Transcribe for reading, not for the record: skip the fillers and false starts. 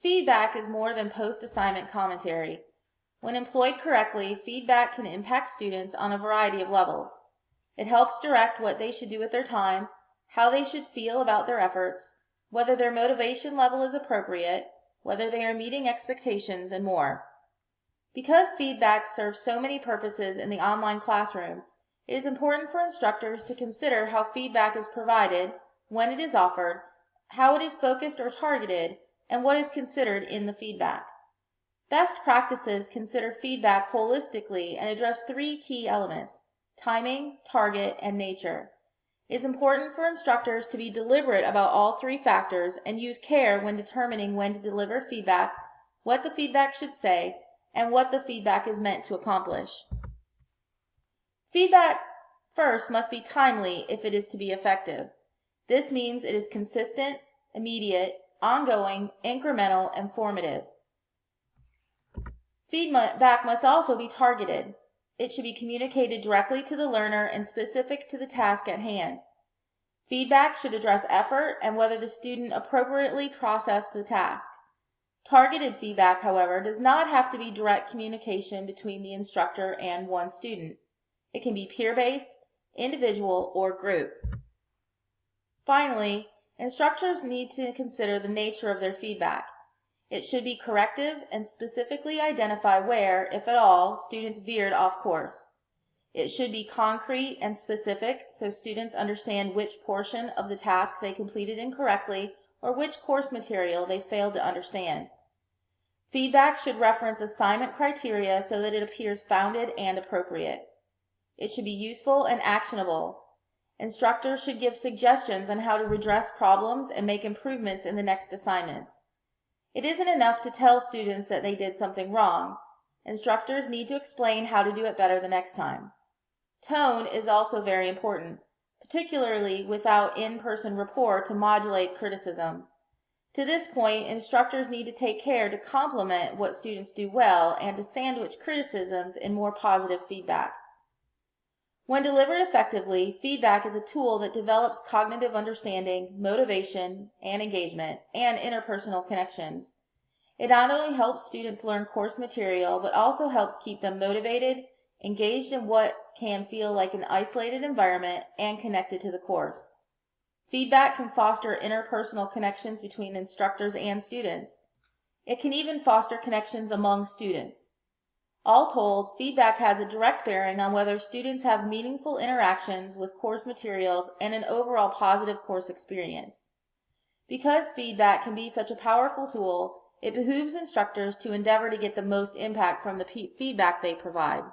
Feedback is more than post-assignment commentary. When employed correctly, feedback can impact students on a variety of levels. It helps direct what they should do with their time, how they should feel about their efforts, whether their motivation level is appropriate, whether they are meeting expectations, and more. Because feedback serves so many purposes in the online classroom, it is important for instructors to consider how feedback is provided, when it is offered, how it is focused or targeted, and what is considered in the feedback. Best practices consider feedback holistically and address three key elements: timing, target, and nature. It is important for instructors to be deliberate about all three factors and use care when determining when to deliver feedback, what the feedback should say, and what the feedback is meant to accomplish. Feedback first must be timely if it is to be effective. This means it is consistent, immediate, ongoing, incremental, and formative. Feedback must also be targeted. It should be communicated directly to the learner and specific to the task at hand. Feedback should address effort and whether the student appropriately processed the task. Targeted feedback, however, does not have to be direct communication between the instructor and one student. It can be peer-based, individual, or group. Finally, instructors need to consider the nature of their feedback. It should be corrective and specifically identify where, if at all, students veered off course. It should be concrete and specific so students understand which portion of the task they completed incorrectly or which course material they failed to understand. Feedback should reference assignment criteria so that it appears founded and appropriate. It should be useful and actionable. Instructors should give suggestions on how to redress problems and make improvements in the next assignments. It isn't enough to tell students that they did something wrong. Instructors need to explain how to do it better the next time. Tone is also very important, particularly without in-person rapport to modulate criticism. To this point, instructors need to take care to complement what students do well and to sandwich criticisms in more positive feedback. When delivered effectively, feedback is a tool that develops cognitive understanding, motivation, and engagement, and interpersonal connections. It not only helps students learn course material, but also helps keep them motivated, engaged in what can feel like an isolated environment, and connected to the course. Feedback can foster interpersonal connections between instructors and students. It can even foster connections among students. All told, feedback has a direct bearing on whether students have meaningful interactions with course materials and an overall positive course experience. Because feedback can be such a powerful tool, it behooves instructors to endeavor to get the most impact from the feedback they provide.